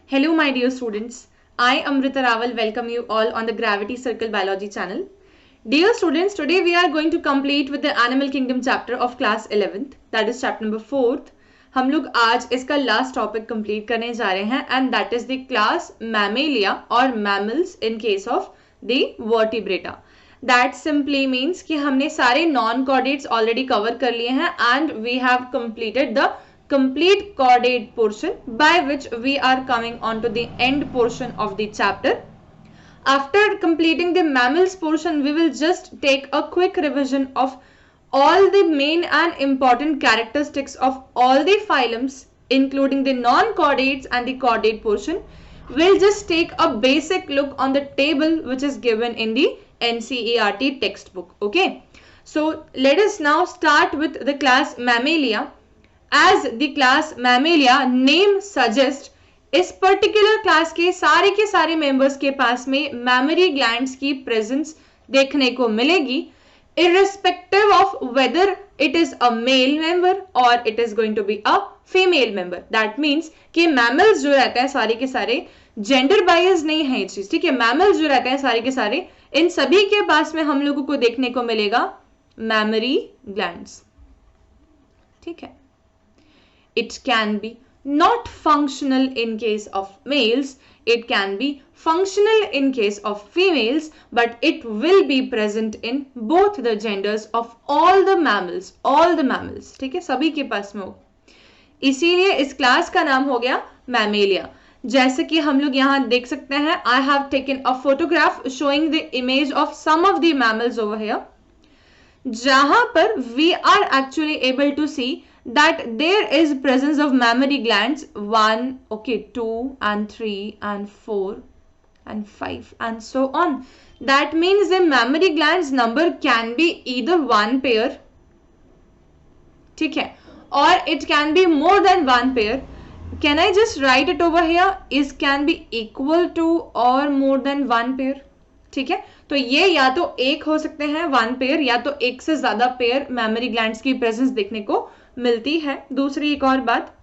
Hello, my dear students. I, Amrita Rawal, welcome you all on the Gravity Circle Biology channel. Dear students, today we are going to complete with the Animal Kingdom chapter of class 11th, that is chapter number 4th. हम लोग आज इसका last topic complete करने जा रहे हैं and that is the class mammalia और mammals in case of the vertebrata. That simply means कि हमने सारे नॉन कॉर्डेट्स ऑलरेडी कवर कर लिए हैं and we have completed the complete chordate portion by which we are coming on to the end portion of the chapter. After completing the mammals portion, we will just take a quick revision of all the main and important characteristics of all the phylums, including the non-chordates and the chordate portion. We'll just take a basic look on the table which is given in the NCERT textbook. Okay, so let us now start with the class Mammalia. As the class Mammalia name suggests, इस particular class के सारे members के पास में memory glands की presence देखने को मिलेगी, irrespective of whether it is a male member or it is going to be a female member. That means कि mammals जो रहते हैं सारे के सारे जेंडर बायस नहीं है ये चीज, ठीक है. mammals जो रहते हैं सारे के सारे, इन सभी के पास में हम लोगों को देखने को मिलेगा मैमरी ग्लैंड्स, ठीक है. It can be not functional in case of males, it can be functional in case of females, but it will be present in both the genders of all the mammals, ठीक है, सभी के पास में हो. इसीलिए इस क्लास का नाम हो गया मैमेलिया. जैसे कि हम लोग यहाँ देख सकते हैं, I have taken a photograph showing the image of some of the mammals over here, जहां पर we are actually able to see that there is presence of mammary glands 1, okay, 2 and 3 and 4 and 5 and so on. That means the mammary glands number can be either one pair, ठीक है, or it can be more than one pair. Can I just write it over here? Is can be equal to or more than one pair, ठीक है. तो ये या तो एक हो सकते हैं वन पेयर, या तो एक से ज्यादा पेयर मैमरी ग्लैंड्स की प्रेजेंस देखने को मिलती है. दूसरी एक और बात,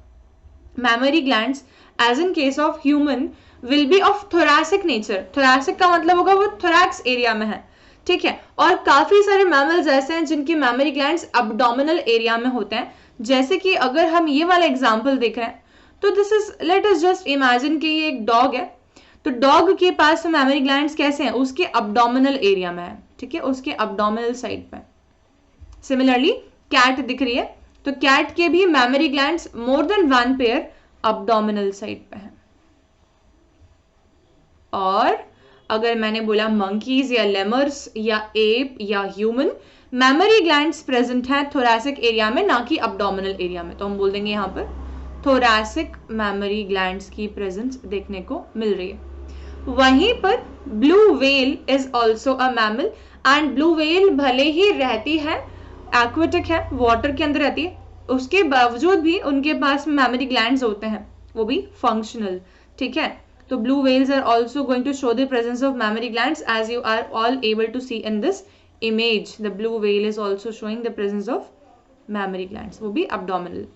mammary glands as in case of human will be of thoracic nature. Thoracic का मतलब होगा वो थोरैक्स एरिया में है, ठीक है. और काफी सारे मैमल्स ऐसे हैं जिनकी मैमरी ग्लैंड्स अब्डोमिनल एरिया में होते हैं. जैसे कि अगर हम ये वाला एग्जाम्पल देख रहे हैं, तो this is, let us just imagine कि ये एक डॉग है. तो डॉग के पास मैमरी ग्लैंड्स कैसे हैं, उसके अब्डोमिनल एरिया में है, ठीक है, उसके अब्डोमिनल साइड पे. सिमिलरली कैट दिख रही है, तो कैट के भी memory glands more than one pair abdominal side पे है. और अगर मैंने बोला मंकीज या लेमर्स या एप या ह्यूमन, मैमरी ग्लैंड्स प्रेजेंट हैं थोरैसिक एरिया में, ना कि अब्डोमिनल एरिया में, तो हम बोल देंगे यहाँ पर थोरैसिक मैमरी ग्लैंड्स की प्रेजेंस देखने को मिल रही है. वहीं पर blue whale is also a mammal, and blue whale भले ही रहती है एक्वेटिक है, वाटर के अंदर रहती है, उसके बावजूद भी उनके पास मैमरी ग्लैंड्स होते हैं, वो भी फंक्शनल, ठीक है. तो blue whales are also going to show the presence of mammary glands as you are all able to see in this image. The blue whale is also showing the presence of mammary glands, वो भी abdominal,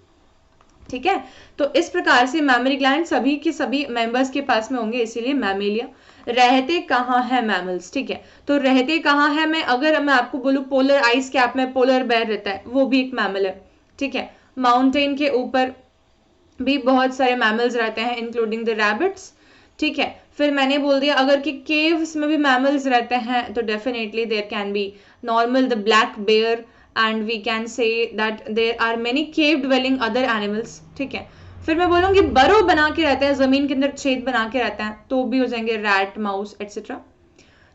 ठीक है. तो इस प्रकार से mammary gland सभी के सभी मेंबर्स के पास में होंगे, इसीलिए मैमेलिया. रहते कहाँ है मैमल्स, ठीक है. तो रहते कहाँ है, मैं अगर मैं आपको बोलूं पोलर आइस कैप में पोलर बेयर रहता है, वो भी एक मैमल है, ठीक है. माउंटेन के ऊपर भी बहुत सारे मैमल्स रहते हैं इंक्लूडिंग द रैबिट्स, ठीक है. फिर मैंने बोल दिया अगर कि केव्स में भी मैमल्स रहते हैं, तो definitely there can be normal the black bear, and we can say that there are many cave dwelling other animals, ठीक है. फिर मैं बोलूंगी बरो बना के रहते हैं, जमीन के अंदर छेद बना के रहते हैं, तो भी हो जाएंगे रैट, माउस एटसेट्रा,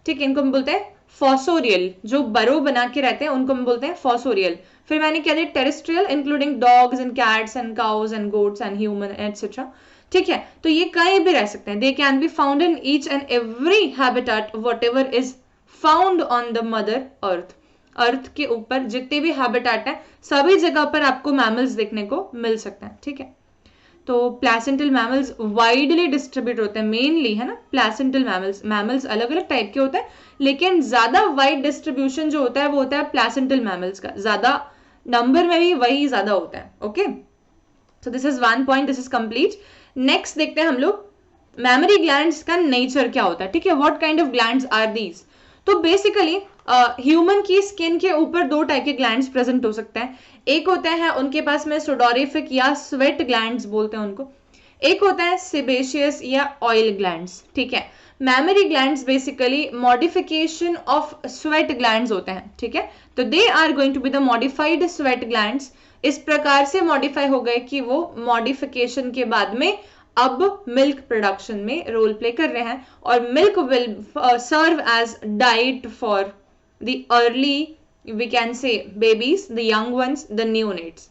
ठीक है. इनको हम बोलते हैं फॉसोरियल, जो बरो बना के रहते हैं उनको हम बोलते हैं फॉसोरियल. फिर मैंने क्या दिया, terrestrial including dogs and cats and cows and goats and human etcetera, ठीक है. तो ये कहीं भी रह सकते हैं, they can be found in each and every habitat whatever is found on the mother earth. Earth के ऊपर जितने भी हैबिटेट हैं सभी जगह पर आपको मैमल्स देखने को मिल सकते हैं, ठीक है. तो प्लेसेंटल मैमल्स वाइडली डिस्ट्रीब्यूट होते हैं, मेनली है ना प्लेसेंटल मैमल्स अलग अलग टाइप के होते हैं, लेकिन ज्यादा वाइड डिस्ट्रीब्यूशन जो होता है वो होता है प्लेसेंटल मैमल्स का, ज्यादा नंबर में भी वही ज्यादा होता है. Okay, so this is one point, this is complete. Next देखते हैं हम लोग मैमरी ग्लैंड्स का नेचर क्या होता है, ठीक है, what kind of glands are these. तो बेसिकली ह्यूमन की स्किन के ऊपर दो टाइप के ग्लैंड्स प्रेजेंट हो सकते हैं। एक होते हैं उनके पास में सोडोरिफिक या स्वेट ग्लैंड्स बोलते हैं उनको, एक होता है सेबेशियस या ऑयल ग्लैंड्स, ठीक है। Mammary glands basically modification of sweat glands होते हैं, ठीक है। तो they are going to be the modified sweat glands, इस प्रकार से मॉडिफाई हो गए कि वो मॉडिफिकेशन के बाद में अब मिल्क प्रोडक्शन में रोल प्ले कर रहे हैं, और milk will serve as diet for the early, we can say babies, the young ones, the neonates,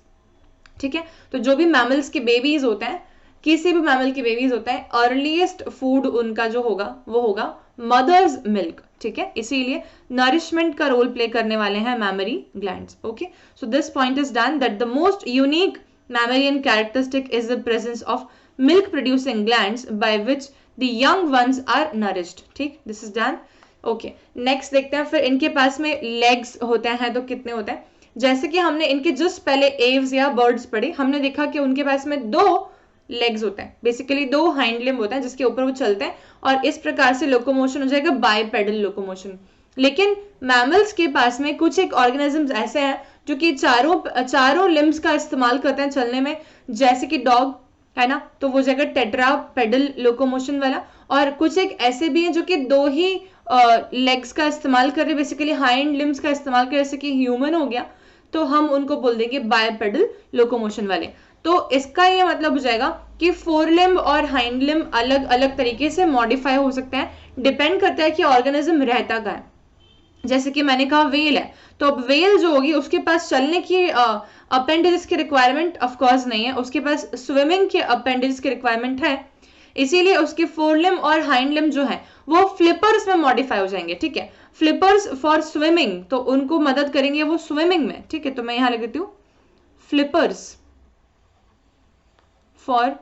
ठीक है। तो जो भी मैमल्स के बेबीज होते हैं, किसी भी मैमल के बेबीज होता है, अर्लीस्ट फूड उनका जो होगा वो होगा मदर्स मिल्क, ठीक है। इसीलिए नरिशमेंट का रोल प्ले करने वाले हैं mammary glands. Okay, so this point is done that the most unique mammalian characteristic is the presence of milk producing glands by which the young ones are nourished, ठीक, this is done. Okay, next देखते हैं, फिर इनके पास में legs होते हैं, तो कितने होते हैं, जैसे कि हमने इनके जस्ट पहले एव्स या बर्ड्स पढ़े, हमने देखा कि उनके पास में दो लेग्स होते हैं, बेसिकली दो हाइंड लिम्ब होता है जिसके ऊपर वो चलते हैं, और इस प्रकार से लोकोमोशन हो जाएगा बाइपेडल लोकोमोशन। लेकिन मैमल्स के पास में कुछ एक ऑर्गेनिजम्स ऐसे हैं जो कि चारों लिम्ब्स का इस्तेमाल करते हैं चलने में, जैसे कि डॉग है ना, तो वो जगह टेट्रा पेडल लोकोमोशन वाला, और कुछ एक ऐसे भी हैं जो कि दो ही लेग्स का इस्तेमाल कर रहे, बेसिकली हाइंड लिम्ब्स का इस्तेमाल कर, जैसे कि ह्यूमन हो गया, तो हम उनको बोल देंगे बाइपेडल लोकोमोशन वाले। तो इसका ये मतलब हो जाएगा कि फोर लिम्ब और हाइंड लिम्ब अलग अलग तरीके से मॉडिफाई हो सकते हैं, डिपेंड करता है कि ऑर्गेनिज्म रहता कहाँ है। जैसे कि मैंने कहा वेल है, तो अब वेल जो होगी उसके पास चलने की अपेंडिजेस की रिक्वायरमेंट ऑफ कोर्स नहीं है, उसके पास स्विमिंग के अपेंडिजेस की रिक्वायरमेंट है, इसीलिए उसके फोर लिम्ब और हाइंड लिम्ब जो है वो फ्लिपर्स में मॉडिफाई हो जाएंगे, ठीक है। फ्लिपर्स फॉर स्विमिंग, तो उनको मदद करेंगे वो स्विमिंग में, ठीक है। तो मैं यहां लिख देती हूँ flippers for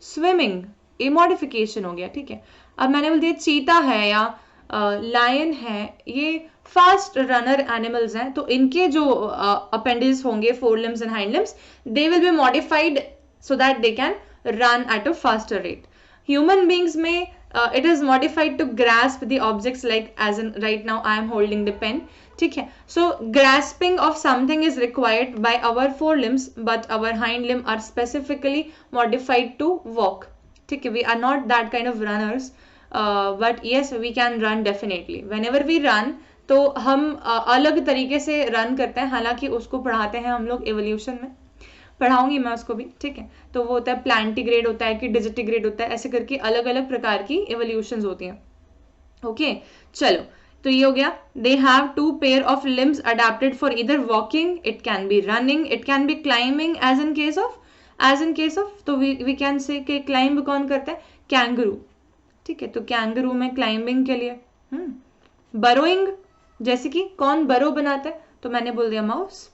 swimming, A modification हो गया, ठीक है। अब मैंने बोल दिया चीता है या लायन है, ये फास्ट रनर एनिमल्स हैं, तो इनके जो अपेंडिस होंगे four limbs and hind limbs, they will be modified so that they can run at a faster rate. Human beings में it is modified to grasp the objects, like as in right now I am holding the pen, ठीक है। so grasping of something is required by our forelimbs, but our hind limb are specifically modified to walk, ठीक है। we are not that kind of runners, but yes we can run definitely whenever we run, तो हम अलग तरीके से run करते हैं, हालांकि उसको पढ़ाते हैं हम लोग एवोल्यूशन में, पढ़ाऊंगी मैं उसको भी, ठीक है। तो वो होता है प्लांटिग्रेड होता है कि डिजिटिग्रेड होता है, ऐसे करके अलग अलग प्रकार की एवोल्यूशंस होती हैं। ओके, चलो, तो ये हो गया, they have two pair of limbs adapted for इधर walking, it can be running, it can be climbing, as in case of तो वी कैन से कि क्लाइंब कौन करता है, कैंगरू, ठीक है। तो कैंगरू में क्लाइंबिंग के लिए, बरोइंग, जैसे कि कौन बरो बनाता है, तो मैंने बोल दिया माउस,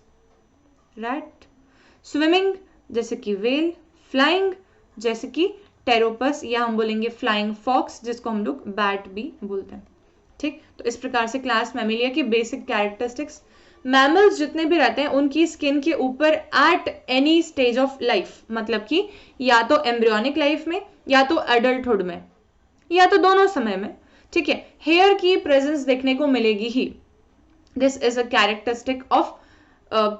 रैट। स्विमिंग जैसे कि वेल, फ्लाइंग जैसे कि टेरोपस, या हम बोलेंगे फ्लाइंग फॉक्स जिसको हम लोग बैट भी बोलते हैं, ठीक। तो इस प्रकार से क्लास मैमिलिया की बेसिक कैरेक्टरिस्टिक्स। मैमल्स जितने भी रहते हैं उनकी स्किन के ऊपर eight any stage of life, मतलब कि या तो एम्ब्रियोनिक लाइफ में, या तो एडल्टहुड में, या तो दोनों समय में, ठीक है, हेयर की प्रेजेंस देखने को मिलेगी ही। This is a characteristic of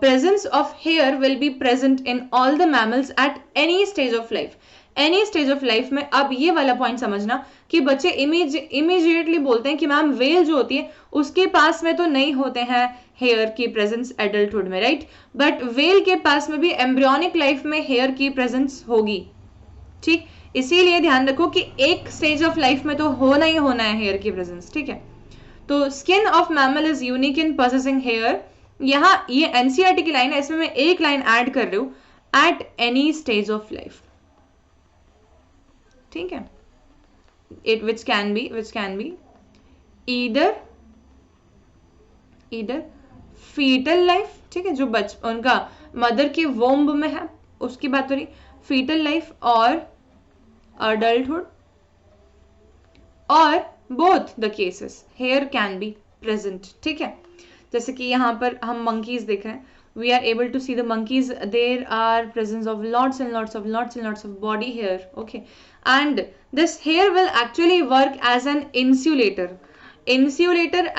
presence of hair will be present in all the mammals at any stage of life, any stage of life में। अब ये वाला पॉइंट समझना कि बच्चे इमीडिएटली बोलते हैं कि मैम वेल जो होती है उसके पास में तो नहीं होते हैं हेयर की प्रेजेंस एडल्टहुड में, राइट, बट वेल के पास में भी एम्ब्रियोनिक लाइफ में हेयर की प्रेजेंस होगी, ठीक। इसीलिए ध्यान रखो कि एक स्टेज ऑफ लाइफ में तो होना ही होना है हेयर की प्रेजेंस, ठीक है। तो skin of mammal is unique in possessing hair, यहाँ ये एनसीईआरटी की लाइन है, इसमें मैं एक लाइन ऐड कर रही हूं, at any stage of life, ठीक है। It which can be either foetal life, ठीक है, जो उनका मदर के वोम्ब में है उसकी बात हो रही, फीटल लाइफ, और अडल्टहुड, और both the cases hair can be present, ठीक है। जैसे कि यहाँ पर हम मंकीज देख रहे हैं, we are able to see the monkeys, there are presence of lots and lots of body hair. Okay, and this hair will actually work as an insulator.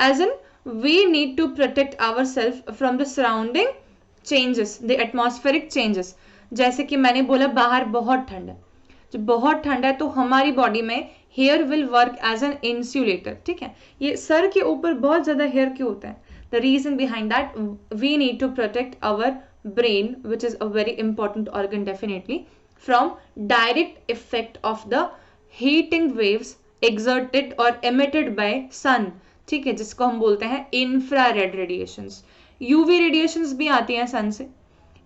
As in, we need to protect ourselves from the surrounding changes, the atmospheric changes. जैसे कि मैंने बोला बाहर बहुत ठंड है, जब बहुत ठंड है तो हमारी बॉडी में hair will work as an insulator. ठीक है, ये सर के ऊपर बहुत ज्यादा हेयर क्यों होता है? The reason behind that, we need to protect our brain, which is a very important organ definitely, from direct effect of the heating waves exerted और एमिटेड बाय सन. ठीक है, जिसको हम बोलते हैं इंफ्रारेड रेडिएशंस. यूवी रेडिएशंस भी आती हैं सन से,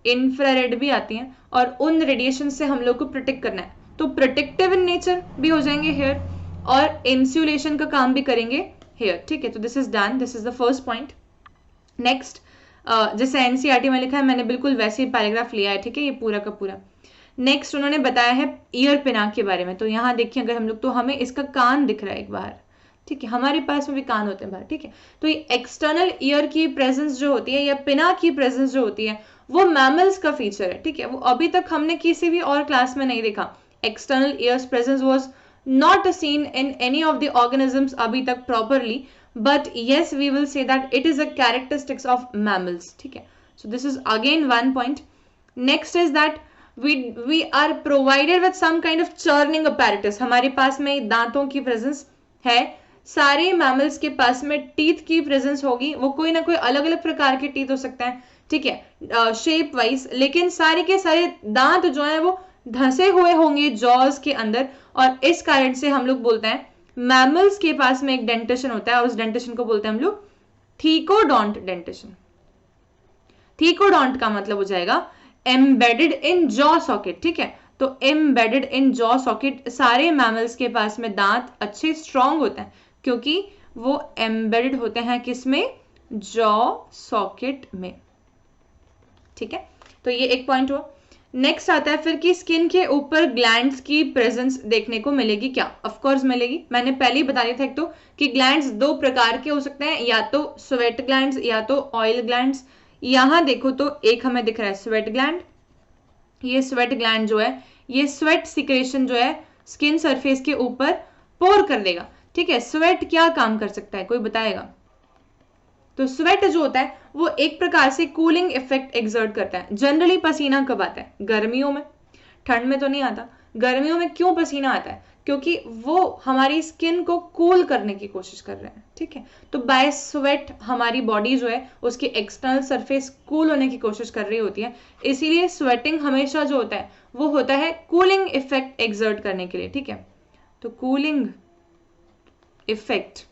इंफ्रारेड भी आती हैं, और उन रेडिएशन से हम लोग को प्रोटेक्ट करना है. तो प्रोटेक्टिव इन नेचर भी हो जाएंगे हेयर, और इंसुलेशन का काम भी करेंगे हेयर. ठीक है, तो this is done, this is the first point. Next, जैसे एनसीईआरटी में लिखा है मैंने बिल्कुल वैसे ही पैराग्राफ लिया है. ठीक है, ये पूरा का पूरा. नेक्स्ट उन्होंने बताया है ईयर पिनाक के बारे में. तो यहाँ देखिए अगर हम लोग, तो हमें इसका कान दिख रहा है एक बाहर. ठीक है, हमारे पास में भी कान होते हैं बाहर. ठीक है, तो ये एक्सटर्नल ईयर की प्रेजेंस जो होती है या पिनाक की प्रेजेंस जो होती है वो मैमल्स का फीचर है. ठीक है, वो अभी तक हमने किसी भी और क्लास में नहीं देखा. External ears presence was not seen in any of the organisms अभी तक properly, but yes we will say that it is a characteristics of mammals. ठीक है, so this is again one point. Next is that we are provided with some kind of churning apparatus. हमारे पास में दांतों की presence है. सारे mammals के पास में टीथ की प्रेजेंस होगी. वो कोई ना कोई अलग अलग प्रकार के टीथ हो सकते हैं. ठीक है, शेप वाइज, लेकिन सारे के सारे दांत जो है वो धंसे हुए होंगे जॉज के अंदर, और इस कारण से हम लोग बोलते हैं मैमल्स के पास में एक डेंटेशन होता है, और उस डेंटेशन को बोलते हैं हम लोग थीकोडोंट डेंटेशन. थीकोडोंट का मतलब हो जाएगा एम्बेडेड इन जॉ सॉकेट. ठीक है, तो एम्बेडेड इन जॉ सॉकेट, सारे मैमल्स के पास में दांत अच्छे स्ट्रॉन्ग होते हैं क्योंकि वो एम्बेडेड होते हैं किसमें? जॉ सॉकेट में. ठीक है, तो ये एक पॉइंट हुआ. नेक्स्ट आता है फिर कि स्किन के ऊपर ग्लैंड्स की प्रेजेंस देखने को मिलेगी क्या? ऑफ कोर्स मिलेगी. मैंने पहले ही बता दिया था एक तो कि ग्लैंड्स दो प्रकार के हो सकते हैं, या तो स्वेट ग्लैंड्स या तो ऑयल ग्लैंड्स. यहां देखो तो एक हमें दिख रहा है स्वेट ग्लैंड. ये स्वेट ग्लैंड जो है ये स्वेट सिक्रेशन जो है स्किन सरफेस के ऊपर पोर कर देगा. ठीक है, स्वेट क्या काम कर सकता है, कोई बताएगा? तो स्वेट जो होता है वो एक प्रकार से कूलिंग इफेक्ट एक्सर्ट करता है. जनरली पसीना कब आता है? गर्मियों में. ठंड में तो नहीं आता. गर्मियों में क्यों पसीना आता है? क्योंकि वो हमारी स्किन को कूल करने की कोशिश कर रहे हैं. ठीक है, तो बाय स्वेट हमारी बॉडी जो है उसकी एक्सटर्नल सरफेस कूल होने की कोशिश कर रही होती है. इसीलिए स्वेटिंग हमेशा जो होता है वो होता है कूलिंग इफेक्ट एक्सर्ट करने के लिए. ठीक है, तो कूलिंग इफेक्ट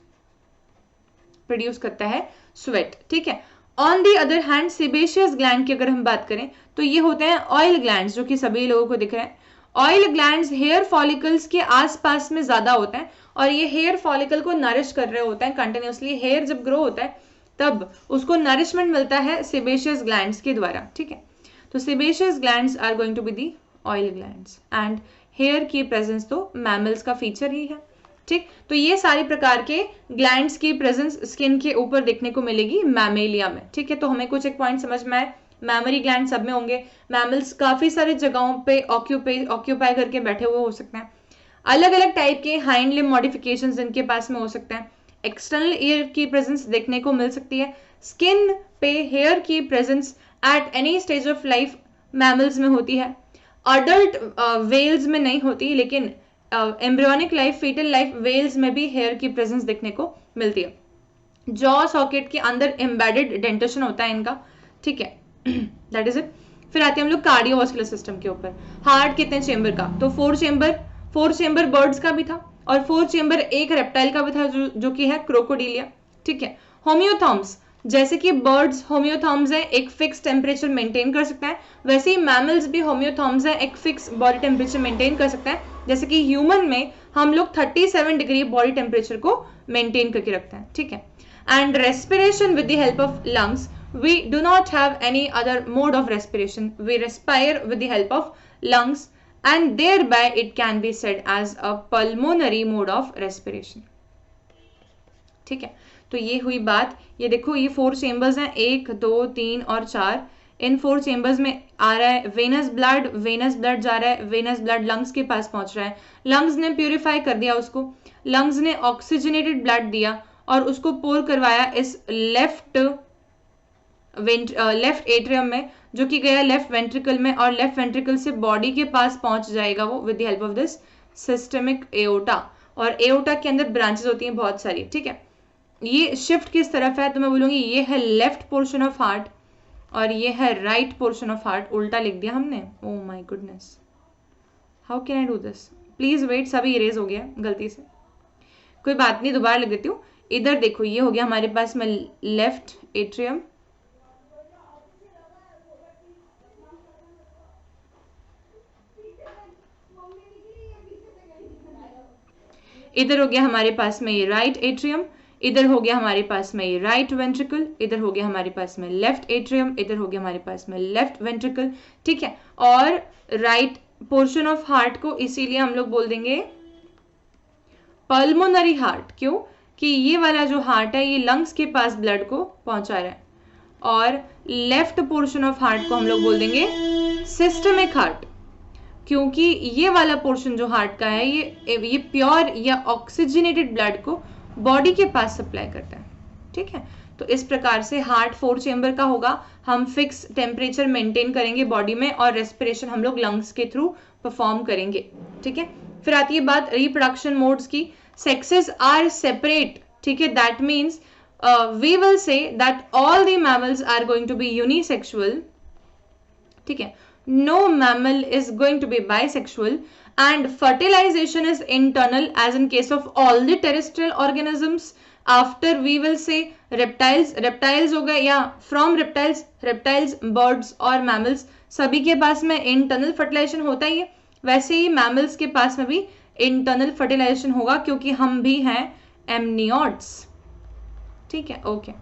प्रोड्यूस करता है स्वेट. ठीक है, on the other hand sebaceous gland की अगर हम बात करें तो ये होते हैं ऑयल ग्लैंड्स, जो कि सभी लोगों को दिख रहे हैं. ऑयल ग्लैंड्स हेयर फॉलिकल्स के आसपास में ज्यादा होते हैं, और ये हेयर फॉलिकल को नरिश कर रहे होते हैं कंटिन्यूसली. हेयर जब ग्रो होता है तब उसको नरिशमेंट मिलता है सेबेशियस ग्लैंड्स के द्वारा. ठीक है, तो sebaceous glands are going to be the oil glands, and hair की प्रेजेंस तो मैमल्स का फीचर ही है. ठीक, तो ये सारी प्रकार के ग्लैंड्स की प्रेजेंस स्किन के ऊपर देखने को मिलेगी मैमेलिया में. ठीक है, तो हमें कुछ एक पॉइंट समझ में आए. मैमरी ग्लैंड सब में होंगे. मैमल्स काफी सारी जगहों पे ऑक्यूपाई करके बैठे हुए हो सकते हैं. अलग अलग टाइप के हाइंड लिम्ब मॉडिफिकेशंस इनके पास में हो सकते हैं. एक्सटर्नल ईयर की प्रेजेंस देखने को मिल सकती है. स्किन पे हेयर की presence at any stage of life mammals में होती है. अडल्ट वेल्स में नहीं होती, लेकिन embryonic life, foetal life whales में भी हेयर की प्रेजेंस देखने को मिलती है. जॉ सॉकेट के अंदर एम्बेडेड डेंटेशन होता है इनका. ठीक है, दैट इज इट. फिर आते हैं हम लोग कार्डियोवास्कुलर सिस्टम के ऊपर. हार्ट कितने चेंबर का? तो 4 चेंबर बर्ड्स का भी था, और 4 चेंबर एक रेप्टाइल का भी था जो कि है क्रोकोडिलिया. ठीक है, होम्योथॉर्म्स, जैसे कि बर्ड्स होम्योथॉर्म्स है, एक फिक्स टेम्परेचर मेंटेन कर सकता है, वैसे ही मैमल्स भी होम्योथॉर्म्स है, एक फिक्स बॉडी टेम्परेचर मेंटेन कर सकता है. जैसे कि ह्यूमन में हम लोग 37 डिग्री बॉडी टेम्परेचर को मेंटेन करके रखते हैं. ठीक है, and respiration with the help of lungs. We do not have any other mode of respiration. We respire with the help of lungs, and thereby it can be said as a pulmonary mode of respiration. ठीक है, तो ये हुई बात. ये देखो ये 4 chambers हैं, 1 2 3 और 4. इन 4 चेंबर्स में आ रहा है वेनस ब्लड जा रहा है, वेनस ब्लड लंग्स के पास पहुंच रहा है, लंग्स ने प्यूरिफाई कर दिया उसको, लंग्स ने ऑक्सीजनेटेड ब्लड दिया और उसको पोर करवाया इस लेफ्ट एट्रियम में, जो कि गया लेफ्ट वेंट्रिकल में, और लेफ्ट वेंट्रिकल से बॉडी के पास पहुंच जाएगा वो with the help of this systemic aorta. और एओर्टा के अंदर ब्रांचेस होती हैं बहुत सारी, ठीक है। ये शिफ्ट किस तरफ है तो मैं बोलूंगी ये है लेफ्ट पोर्शन ऑफ हार्ट और ये है राइट पोर्शन ऑफ हार्ट। उल्टा लिख दिया हमने, oh my goodness, how can I do this, please wait, सभी इरेज हो गया गलती से, कोई बात नहीं, दोबारा लिख देती हूँ। इधर देखो ये हो गया हमारे पास में लेफ्ट एट्रियम, इधर हो गया हमारे पास में ये राइट एट्रियम, इधर हो गया हमारे पास में ये राइट वेंट्रिकल, इधर हो गया हमारे पास में लेफ्ट एट्रियम, इधर हो गया हमारे पास में लेफ्ट वेंट्रिकल, ठीक है। और राइट पोर्शन ऑफ हार्ट को इसीलिए हम लोग बोल देंगे पल्मोनरी हार्ट, क्यों कि ये वाला जो हार्ट है ये लंग्स के पास ब्लड को पहुंचा रहा है, और लेफ्ट पोर्शन ऑफ हार्ट को हम लोग बोल देंगे सिस्टमिक हार्ट, क्योंकि ये वाला पोर्शन जो हार्ट का है ये प्योर या ऑक्सीजनेटेड ब्लड को बॉडी के पास सप्लाई करता है, ठीक है। तो इस प्रकार से हार्ट 4 चेंबर का होगा, हम फिक्स टेम्परेचर मेंटेन करेंगे बॉडी में और रेस्पिरेशन हम लोग लंग्स के थ्रू परफॉर्म करेंगे, ठीक है। फिर आती है बात रिप्रोडक्शन मोड्स की, सेक्सेस आर सेपरेट, ठीक है, that means we will say that all the mammals are going to be unisexual, ठीक है, no mammal is going to be bisexual, and fertilization is internal as in case of all the terrestrial organisms. After we will say reptiles हो गए, या from reptiles birds और mammals सभी के पास में internal fertilization होता ही है, वैसे ही mammals के पास में भी internal fertilization होगा क्योंकि हम भी हैं amniotes, ठीक है, ओके।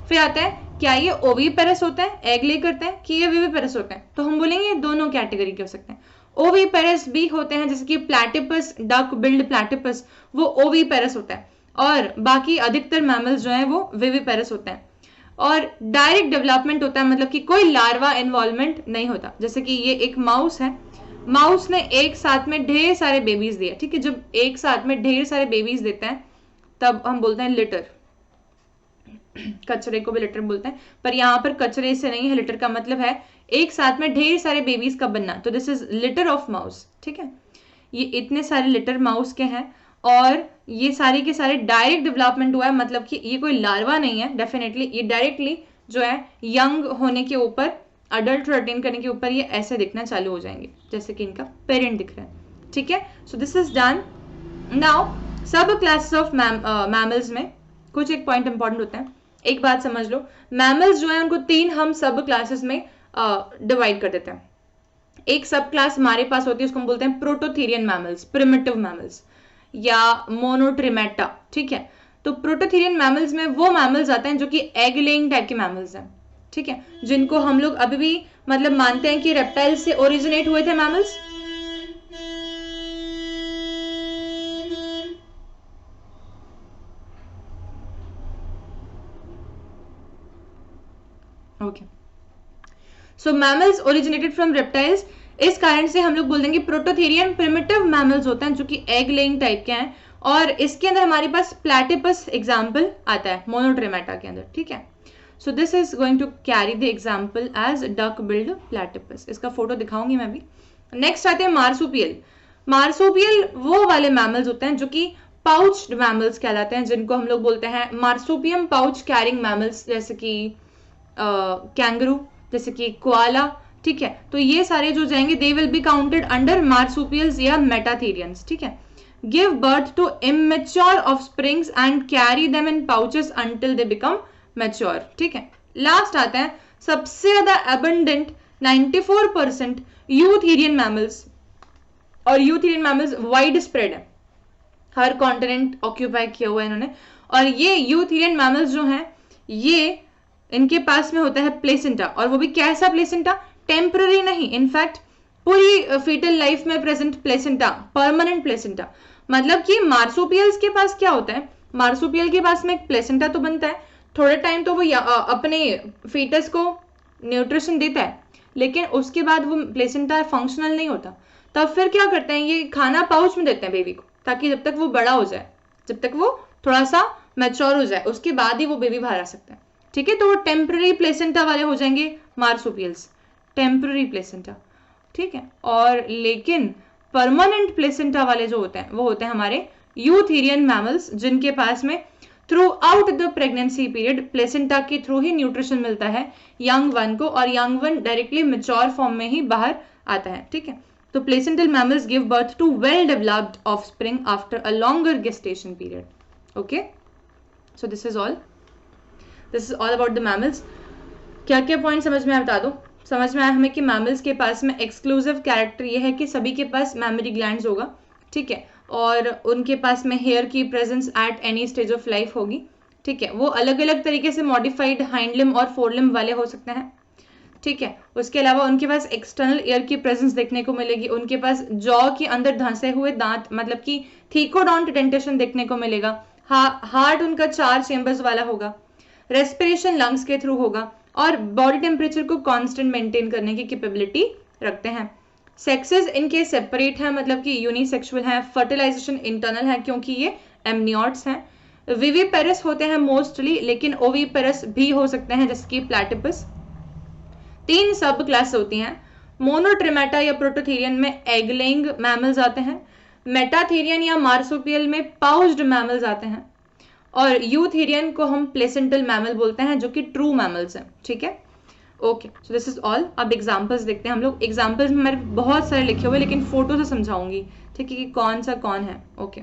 फिर आता है क्या ये ओवीपेरस होता है, एग ले करते हैं, कि ये विविपेरस होते हैं, तो हम बोलेंगे ये दोनों कैटेगरी के हो सकते हैं। ओवीपेरस भी होते हैं जैसे कि प्लैटिपस, डक बिल्ड प्लैटिपस, वो ओवीपेरस होता है, और बाकी अधिकतर मैमल्स जो हैं वो विविपेरस होते हैं। और डायरेक्ट डेवलपमेंट होता है, मतलब कि कोई लार्वा इन्वॉल्वमेंट नहीं होता, जैसे कि ये एक माउस है, माउस ने एक साथ में ढेर सारे बेबीज दिए, ठीक है, जब एक साथ में ढेर सारे बेबीज देते हैं तब हम बोलते हैं लिटर, कचरे को भी लिटर बोलते हैं, पर यहाँ पर कचरे से नहीं है, लिटर का मतलब है एक साथ में ढेर सारे बेबीज का बनना, तो this is litre of mouse, ठीक है। ये इतने सारे लिटर माउस के हैं और ये सारे के सारे डायरेक्ट डेवलपमेंट हुआ है, मतलब कि ये कोई लार्वा नहीं है, डेफिनेटली ये डायरेक्टली जो है यंग होने के ऊपर, अडल्ट अटेन करने के ऊपर ये ऐसे दिखना चालू हो जाएंगे जैसे कि इनका पेरेंट दिख रहा है, ठीक है। So this is done. Now सब क्लासेस ऑफ मैमल्स में कुछ एक पॉइंट इंपॉर्टेंट होता है, एक बात समझ लो, मैमल्स जो है उनको 3 हम सब क्लासेस में डिवाइड कर देते हैं। एक सब क्लास हमारे पास होती है, उसको हम बोलते हैं प्रोटोथेरियन मैमल्स, प्रिमिटिव मैमल्स या मोनोट्रिमेटा, ठीक है। तो प्रोटोथेरियन मैमल्स में वो मैमल्स आते हैं जो कि एग लेइंग टाइप के मैमल्स हैं, ठीक है, जिनको हम लोग अभी भी मतलब मानते हैं कि रेप्टाइल से ओरिजिनेट हुए थे mammals. Okay, so mammals originated from reptiles, इस कारण से हम लोग बोल देंगे प्रोटोथेरियन प्रिमिटिव मैमल्स होते हैं जो कि एग लेइंग टाइप के हैं, और इसके अंदर हमारे पास प्लैटिपस एग्जाम्पल आता है मोनोट्रेमेटा के अंदर, ठीक है। So this is going to carry the example as duck billed platypus, इसका फोटो दिखाऊंगी मैं भी। नेक्स्ट आते हैं मार्सुपियल। मार्सुपियल वो वाले मैमल्स होते हैं जो कि पाउच्ड मैमल्स कहलाते हैं, जिनको हम लोग बोलते हैं मार्सुपियम पाउच कैरिंग मैमल्स, जैसे कि कैंगरू, जैसे कि कोआला, ठीक है। तो ये सारे जो जाएंगे they will be counted under marsupials या मेटाथेरियंस, ठीक है। Give birth to immature offsprings and carry them in pouches until they become mature, ठीक है। लास्ट आता है सबसे ज्यादा अबंडेंट 94% यूथेरियन मैमल्स, और यूथेरियन मैमल्स वाइड स्प्रेड है, हर कॉन्टिनेंट ऑक्यूपाई किया हुआ है इन्होंने, और ये यूथेरियन मैमल्स जो हैं ये इनके पास में होता है प्लेसेंटा, और वो भी कैसा प्लेसेंटा, टेम्पररी नहीं, इनफैक्ट पूरी फीटल लाइफ में प्रेजेंट प्लेसेंटा, परमानेंट प्लेसेंटा। मतलब कि मार्सुपियल्स के पास क्या होता है, मार्सुपियल के पास में एक प्लेसेंटा तो बनता है, थोड़े टाइम तो वो अपने फीटस को न्यूट्रिशन देता है, लेकिन उसके बाद वो प्लेसेंटा फंक्शनल नहीं होता, तब फिर क्या करते हैं, ये खाना पाउच में देते हैं बेबी को, ताकि जब तक वो बड़ा हो जाए, जब तक वो थोड़ा सा मैच्योर हो जाए, उसके बाद ही वो बेबी बाहर आ सकता है। ठीक है, तो वो टेम्पररी प्लेसेंटा वाले हो जाएंगे मार्सुपियल्स, टेम्पररी प्लेसेंटा। ठीक है, और लेकिन परमानेंट प्लेसेंटा वाले जो होते हैं वो होते हैं हमारे यूथेरियन मैमल्स, जिनके पास में throughout the pregnancy period placenta के थ्रू ही न्यूट्रिशन मिलता है यंग वन को, और young one directly mature form में ही बाहर आता है। ठीक है, तो placental mammals give birth to well developed offspring after a longer gestation period. Okay, so this is all about the mammals. क्या क्या पॉइंट समझ में आया बता दो। समझ में आया हमें कि मैमल्स के पास में एक्सक्लूसिव कैरेक्टर ये है कि सभी के पास मैमरी ग्लैंड्स होगा। ठीक है, और उनके पास में हेयर की presence at any stage of life होगी। ठीक है, वो अलग अलग तरीके से मॉडिफाइड हाइंड लिम्ब और फोर लिम्ब वाले हो सकते हैं। ठीक है, उसके अलावा उनके पास एक्सटर्नल ईयर की प्रेजेंस देखने को मिलेगी, उनके पास जॉ के अंदर धंसे हुए दांत मतलब कि थीकोडोंट डेंटेशन देखने को मिलेगा। हार्ट उनका 4 चेम्बर्स वाला होगा, रेस्पिरेशन लंग्स के थ्रू होगा, और बॉडी टेम्परेचर को कांस्टेंट मेंटेन करने की कैपेबिलिटी रखते हैं। सेक्सेस इनके सेपरेट हैं, मतलब कि यूनिसेक्सुअल हैं। फर्टिलाइजेशन इंटरनल है क्योंकि ये एमनियोट्स हैं। विविपेरस होते हैं मोस्टली, लेकिन ओविपेरस भी हो सकते हैं जैसे कि प्लैटिपस। 3 सब क्लास होती हैं। मोनोट्रिमेटा या प्रोटोथेरियन में एग लेइंग मैमल्स आते हैं, मेटाथेरियन या मार्सुपियल में पाउच्ड मैमल्स आते हैं, और यूथेरियन को हम प्लेसेंटल मैमल बोलते हैं जो कि ट्रू मैमल्स हैं। ठीक है, okay, so this is all. अब एग्जांपल्स देखते हैं हम लोग। एग्जांपल्स में मेरे बहुत सारे लिखे हुए, लेकिन फोटो से समझाऊंगी। ठीक है, कि कौन सा कौन है। Okay,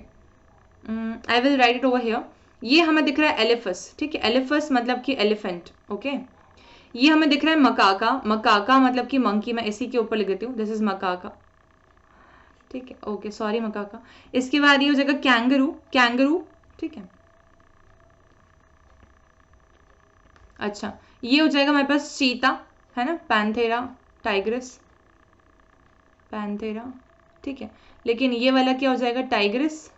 I will write it over here. ये हमें दिख रहा है एलिफस। ठीक है, एलिफस मतलब कि एलिफेंट। ओके, ये हमें दिख रहा है मकाका। मकाका मतलब कि मंकी, मैं इसी के ऊपर लिख देती हूँ, दिस इज मकाका। ठीक है, ओके, सॉरी मकाका। इसके बाद ये हो जाएगा कैंगरू। कैंगरू, ठीक है, अच्छा, ये हो जाएगा हमारे पास चीता, है ना, पैंथेरा टाइग्रस, पैंथेरा। ठीक है, लेकिन ये वाला क्या हो जाएगा, टाइग्रस,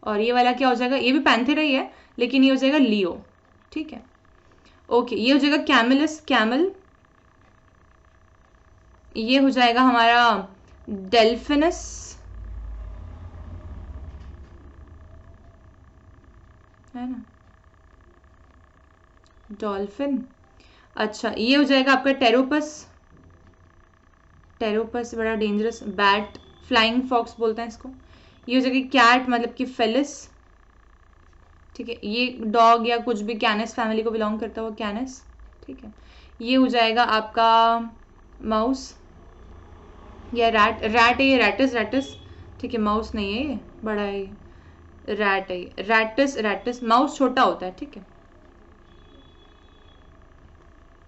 और ये वाला क्या हो जाएगा, ये भी पैंथेरा ही है, लेकिन ये हो जाएगा लियो। ठीक है, ओके, ये हो जाएगा कैमलस, कैमल। ये हो जाएगा हमारा डेल्फिनस, है ना, डॉल्फिन। अच्छा, ये हो जाएगा आपका टेरोपस। टेरोपस बड़ा डेंजरस बैट, फ्लाइंग फॉक्स बोलते हैं इसको। ये हो जाएगा कैट मतलब कि फेलिस। ठीक है, ये डॉग या कुछ भी कैनस फैमिली को बिलोंग करता हुआ कैनस। ठीक है, ये हो जाएगा आपका माउस या रैट। रैट है ये, रैटिस, रैटिस। ठीक है, माउस नहीं है ये, बड़ा है ये, रैट है ये, रैटिस, रैटिस। माउस छोटा होता है। ठीक है,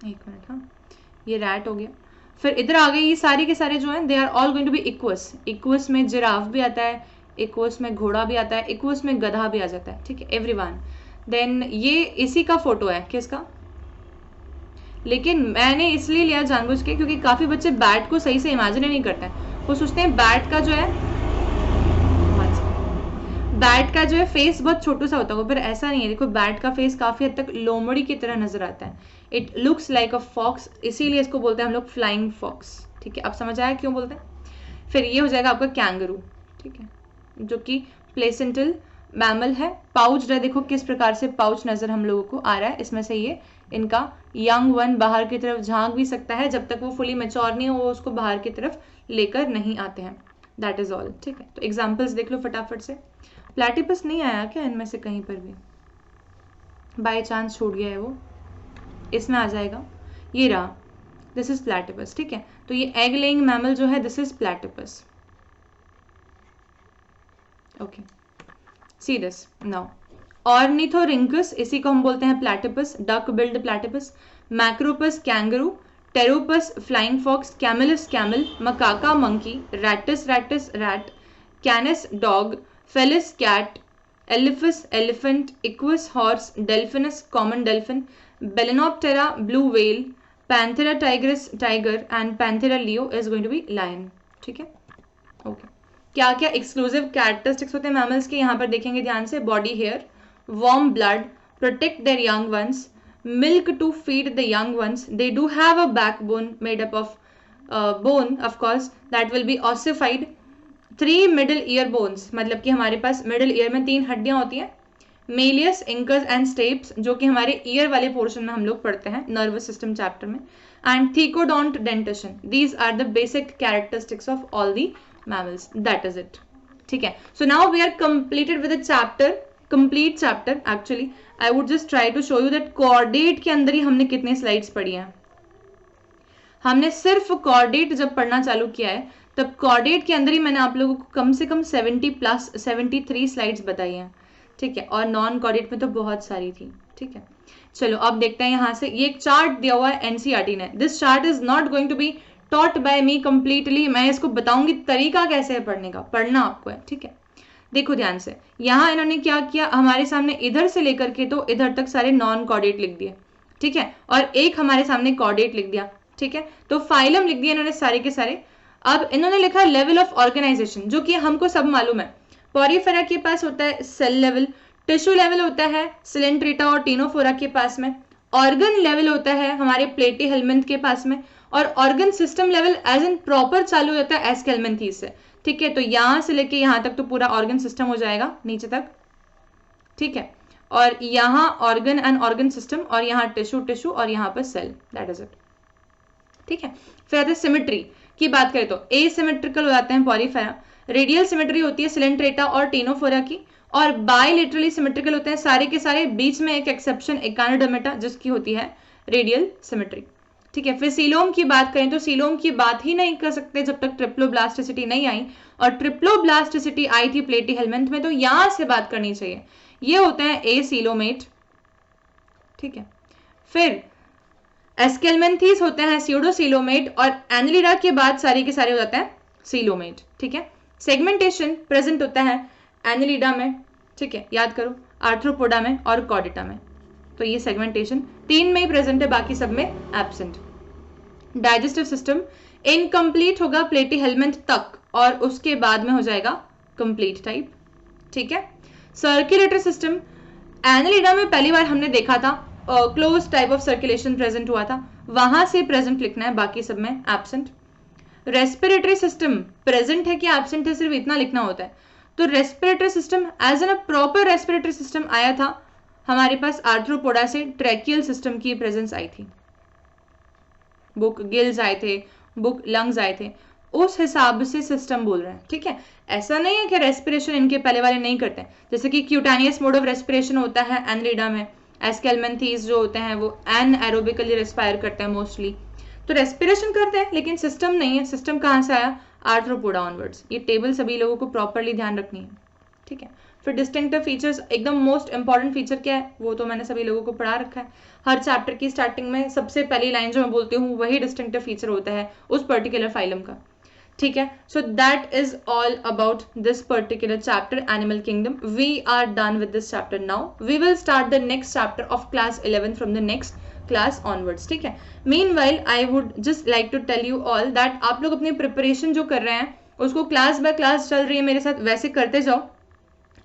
एक मिनट, हाँ, ये रैट हो गया। फिर इधर आ गए ये सारे के सारे जो हैं, they are all going to be equus. Equus में जिराफ भी आता है, इक्वस में घोड़ा भी आता है, इक्वस में गधा भी आ जाता है। ठीक है, एवरीवन। देन ये इसी का फोटो है, किसका, लेकिन मैंने इसलिए लिया जानबूझ के क्योंकि काफी बच्चे बैट को सही से इमेजिन नहीं करते हैं। वो सोचते हैं बैट का जो है, बैट का जो है फेस बहुत छोटू सा होता है, पर ऐसा नहीं है। देखो, बैट का फेस काफी हद तक लोमड़ी की तरह नजर आता है। It looks like a fox, इसीलिए इसको बोलते हैं हम लोग फ्लाइंग फॉक्स। ठीक है, अब समझ आया क्यों बोलते हैं। फिर ये हो जाएगा आपका कैंगरू। ठीक है, जो कि प्लेसेंटल मैमल है, पाउच है। देखो किस प्रकार से पाउच नजर हम लोगों को आ रहा है। इसमें से ये इनका यंग वन बाहर की तरफ झांक भी सकता है, जब तक वो फुली मेच्योर नहीं हो वो उसको बाहर की तरफ लेकर नहीं आते हैं। That is all. ठीक है, तो एग्जाम्पल्स देख लो फटाफट से। प्लैटिपस नहीं आया क्या इनमें से कहीं पर भी, बाय चांस छूट गया है वो, इसमें आ जाएगा। ये रहा, दिस इज प्लैटिपस। ठीक है, तो ये एग लेइंग मैमल जो है, this is platypus. Okay, see this now. Ornithorhynchus, इसी को हम बोलते हैं platypus, duck billed platypus. Macropus kangaroo, Pteropus flying fox, Camelus camel, Macaca monkey, Rattus Rattus rat, Canis dog, Felis cat, Elephas elephant, Equus horse, Delphinus common dolphin, Balaenoptera blue whale, Panthera tigris tiger, and Panthera leo is going to be lion. ठीक है, okay. क्या क्या exclusive characteristics होते हैं mammals के, यहाँ पर देखेंगे ध्यान से। Body hair, warm blood, protect their young ones, milk to feed the young ones. They do have a backbone made up of bone, of course, that will be ossified. 3 middle ear bones, मतलब कि हमारे पास middle ear में 3 हड्डियां होती हैं. Méliès, incus and steps, जो कि हमारे ईयर वाले पोर्शन में हम लोग पढ़ते हैं नर्वस सिस्टम चैप्टर में. And thecodont dentition. These are the basic characteristics of all the mammals. That is it. ठीक है. So now we are completed with the chapter, complete chapter. Actually I would just try to show you that chordate के अंदर ही हमने कितने slides पढ़ी हैं. हमने सिर्फ कॉर्डेट जब पढ़ना चालू किया है तब कॉर्डेट के अंदर ही मैंने आप लोगों को कम से कम 73 स्लाइड्स बताई हैं. ठीक है. और नॉन कॉर्डेट में तो बहुत सारी थी. ठीक है. चलो अब देखते हैं यहाँ से. ये एक चार्ट दिया हुआ है एनसीईआरटी ने. This chart is not going to be taught by me completely. मैं इसको बताऊंगी तरीका कैसे है पढ़ने का, पढ़ना आपको है. ठीक है. देखो ध्यान से. यहाँ इन्होंने क्या किया, हमारे सामने इधर से लेकर के तो इधर तक सारे नॉन कॉर्डेट लिख दिए. ठीक है. और एक हमारे सामने कॉर्डेट लिख दिया. ठीक है. तो फाइलम लिख दिए इन्होंने सारे के सारे. अब इन्होंने लिखा लेवल ऑफ ऑर्गेनाइजेशन, जो कि हमको सब मालूम है. पॉरीफेरा के पास होता है सेल लेवल, टिश्यू लेवल होता है सिलेंट्रेटा और टीनोफोरा के पास में, ऑर्गन लेवल होता है हमारे प्लेटीहेल्मिंथ के पास में, और organ system level as in proper चालू होता है एस्केल्मेंथीज से. ठीक है. तो यहां से लेके यहां तक तो पूरा ऑर्गन सिस्टम हो जाएगा नीचे तक. ठीक है. और यहाँ ऑर्गन एंड ऑर्गन सिस्टम, और यहाँ टिश्यू टिश्यू, और यहाँ पर सेल. That is it. ठीक है. फिर आते हैं सिमेट्री की बात करें तो एसिमेट्रिकल हो जाते हैं पॉरीफेरा. रेडियल सिमेट्री होती है सिलेंट्रेटा और टीनोफोरा की, और बायलेटरली सिमेट्रिकल होते हैं सारे के सारे. बीच में एक एक्सेप्शन एकानोडर्मेटा जिसकी होती है रेडियल सिमेट्री. ठीक है. फिर सीलोम की बात करें तो सीलोम की बात ही नहीं कर सकते जब तक ट्रिप्लोब्लास्टिसिटी नहीं आई, और ट्रिप्लोब्लास्टिसिटी आई थी प्लेटीहेल्मिंथ में, तो यहां से बात करनी चाहिए. ये होते हैं एसीलोमेट. ठीक है. फिर एस्केल्मेंथीज होते हैं स्यूडोसीलोमेट, और एनिलिडा के बाद सारे के सारे हो जाते हैं सीलोमेट. ठीक है. सेगमेंटेशन प्रेजेंट होता है एनिलिडा में. ठीक है. याद करो, आर्थ्रोपोडा में और कॉर्डेटा में. तो ये सेगमेंटेशन 3 में ही प्रेजेंट है, बाकी सब में एब्सेंट. डाइजेस्टिव सिस्टम इनकम्प्लीट होगा प्लेटीहेल्मिंथ तक, और उसके बाद में हो जाएगा कंप्लीट टाइप. ठीक है. सर्कुलेटरी सिस्टम एनिलिडा में पहली बार हमने देखा था, close type of circulation present हुआ था, वहां से प्रेजेंट लिखना है, बाकी सब में एब्सेंट. रेस्पिरेटरी सिस्टम प्रेजेंट है कि एब्सेंट है, सिर्फ इतना लिखना होता है. तो respiratory system as an a proper respiratory system आया था हमारे पास आर्थ्रोपोडा से. ट्रैकियल सिस्टम की प्रेजेंस आई थी, बुक गिल्स आए थे, बुक लंग्स आए थे, उस हिसाब से सिस्टम बोल रहे हैं. ठीक है. ऐसा नहीं है कि रेस्पिरेशन इनके पहले वाले नहीं करते हैं. जैसे कि क्यूटानियस मोड ऑफ रेस्पिरेशन होता है एनिलिडा में, एस्केल्मेंथीज जो होते हैं वो एनएरोबिकली रेस्पायर करते हैं मोस्टली. तो रेस्पिरेशन करते हैं लेकिन सिस्टम नहीं है. सिस्टम कहाँ से आया, आर्थ्रोपोडा ऑनवर्ड्स. ये टेबल सभी लोगों को प्रॉपरली ध्यान रखनी है. ठीक है. फिर डिस्टिंक्टिव फीचर्स, एकदम मोस्ट इंपॉर्टेंट फीचर क्या है वो तो मैंने सभी लोगों को पढ़ा रखा है. हर चैप्टर की स्टार्टिंग में सबसे पहली लाइन जो मैं बोलती हूँ वही डिस्टिंक्टिव फीचर होता है उस पर्टिकुलर फाइलम का. ठीक है. So that is all about this particular chapter animal kingdom. We are done with this chapter. Now we will start the next chapter of class 11 from the next class onwards. ठीक है. Meanwhile I would just like to tell you all that आप लोग अपनी preparation जो कर रहे हैं उसको क्लास बाय क्लास चल रही है मेरे साथ वैसे करते जाओ,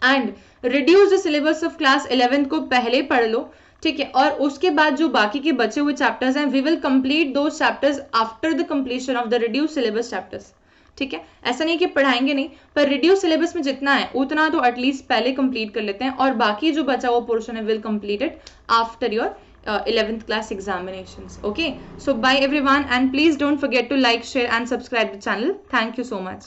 and reduce the syllabus of class 11 को पहले पढ़ लो. ठीक है. और उसके बाद जो बाकी के बचे हुए चैप्टर्स हैं वी विल कंप्लीट दो chapters after the completion of the reduce syllabus chapters. ठीक है. ऐसा नहीं कि पढ़ाएंगे नहीं, पर रिड्यूस सिलेबस में जितना है उतना तो एटलीस्ट पहले कंप्लीट कर लेते हैं, और बाकी जो बचा हुआ पोर्शन है will complete it after your 11th class examinations. Okay, so bye everyone, and please don't forget to like, share and subscribe the channel. Thank you so much.